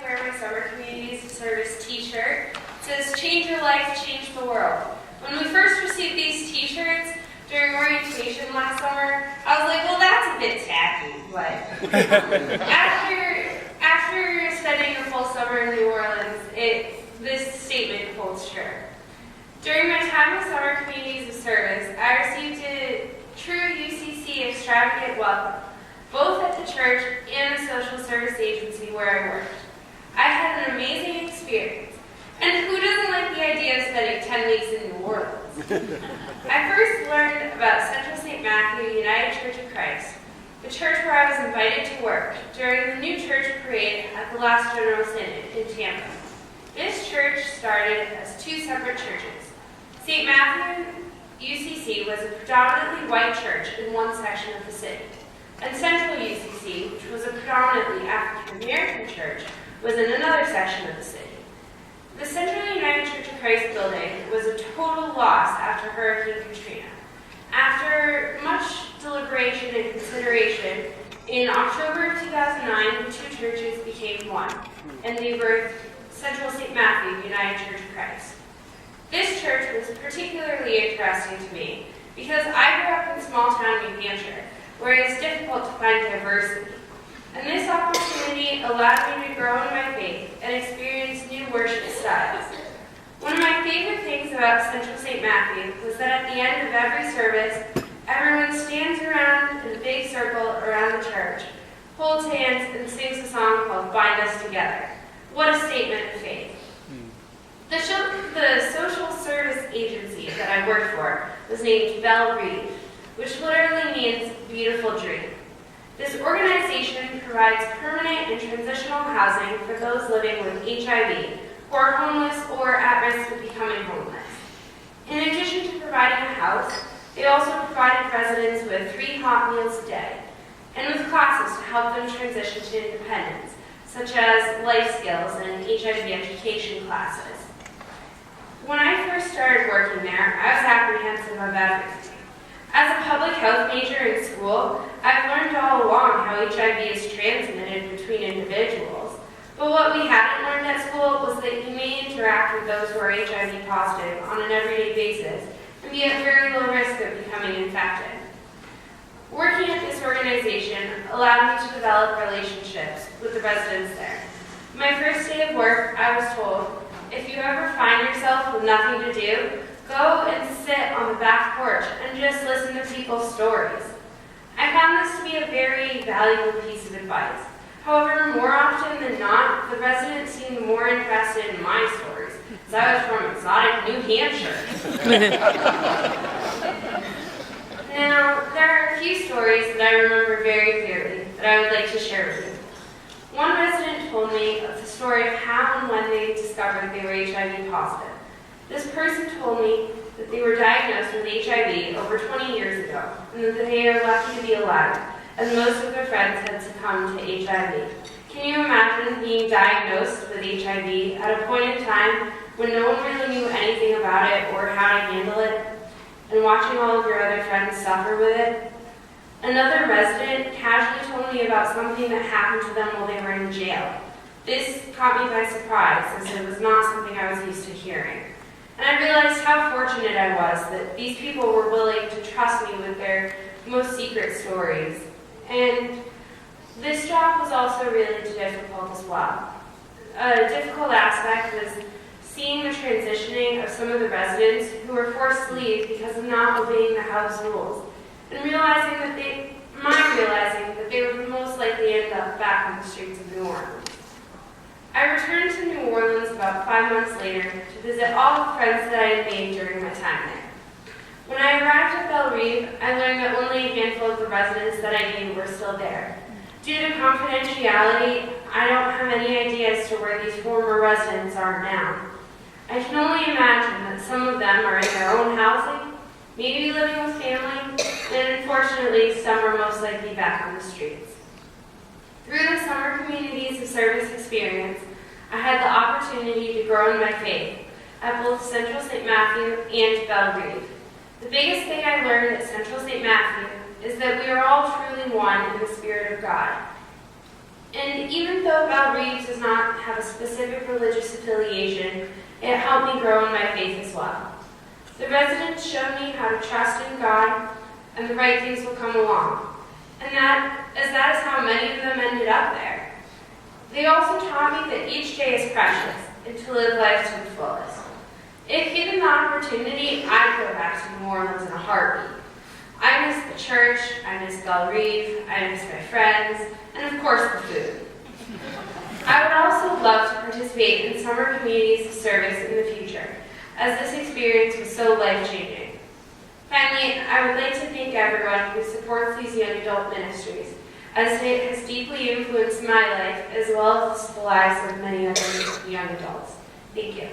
wear my Summer Communities of Service t-shirt. It says, "Change your life, change the world." When we first received these t-shirts during orientation last summer, I was like, well, that's a bit tacky. But after spending a full summer in New Orleans, this statement holds true. During my time with Summer Communities of Service, I received a true UCC extravagant welcome, both at the church and the social service agency where I worked. I had an amazing experience. And who doesn't like the idea of spending 10 weeks in New Orleans? I first learned about Central St. Matthew United Church of Christ, the church where I was invited to work during the new church parade at the last General Synod in Tampa. This church started as two separate churches. St. Matthew UCC was a predominantly white church in one section of the city, and Central UCC, which was a predominantly African American church, was in another section of the city. The Central United Church of Christ building was a total loss after Hurricane Katrina. After much deliberation and consideration, in October of 2009, the two churches became one, and they were Central St. Matthew United Church of Christ. This church was particularly interesting to me because I grew up in small town New Hampshire, where it's difficult to find diversity. And this opportunity allowed me to grow in my faith and experience new worship styles. One of my favorite things about Central St. Matthew was that at the end of every service, everyone stands around in a big circle around the church, holds hands, and sings a song called "Bind Us Together." What a statement of faith. The social service agency that I worked for was named Belle Reve, which literally means beautiful dream. This organization provides permanent and transitional housing for those living with HIV who are homeless or at risk of becoming homeless. In addition to providing a house, they also provided residents with 3 hot meals a day and with classes to help them transition to independence, such as life skills and HIV education classes. When I first started working there, I was apprehensive of everything. As a public health major in school, I've learned all along how HIV is transmitted between individuals. But what we hadn't learned at school was that you may interact with those who are HIV positive on an everyday basis and be at very low risk of becoming infected. Working at this organization allowed me to develop relationships with the residents there. My first day of work, I was told, if you ever find yourself with nothing to do, go and sit on the back porch and just listen to people's stories. I found this to be a very valuable piece of advice. However, more often than not, the residents seemed more interested in my stories, as I was from exotic New Hampshire. Now, there are a few stories that I remember very clearly that I would like to share with you. One resident told me of the story of how and when they discovered they were HIV positive. This person told me that they were diagnosed with HIV over 20 years ago, and that they are lucky to be alive, as most of their friends had succumbed to HIV. Can you imagine being diagnosed with HIV at a point in time when no one really knew anything about it or how to handle it, and watching all of your other friends suffer with it? Another resident casually told me about something that happened to them while they were in jail. This caught me by surprise, as it was not something I was used to hearing. And I realized how fortunate I was that these people were willing to trust me with their most secret stories. And this job was also really difficult as well. A difficult aspect was seeing the transitioning of some of the residents who were forced to leave because of not obeying the house rules, and realizing that they would most likely end up back on the streets of New Orleans. I returned to New Orleans about 5 months later to visit all the friends that I had made during my time there. When I arrived at Belle Reve, I learned that only a handful of the residents that I knew were still there. Due to confidentiality, I don't have any idea as to where these former residents are now. I can only imagine that some of them are in their own housing, maybe living with family, and unfortunately, some are most likely back on the streets. Through the Summer Communities of Service experience, I had the opportunity to grow in my faith at both Central St. Matthew and Belle Reve. The biggest thing I learned at Central St. Matthew is that we are all truly one in the Spirit of God. And even though Belle Reve does not have a specific religious affiliation, it helped me grow in my faith as well. The residents showed me how to trust in God and the right things will come along. And that is how many of them ended up there. They also taught me that each day is precious and to live life to the fullest. If given the opportunity, I'd go back to New Orleans in a heartbeat. I miss the church, I miss Belle Reve, I miss my friends, and of course the food. I would also love to participate in summer communities of service in the future, as this experience was so life-changing. Finally, I would like to thank everyone who supports these young adult ministries, as it has deeply influenced my life as well as the lives of many other young adults. Thank you.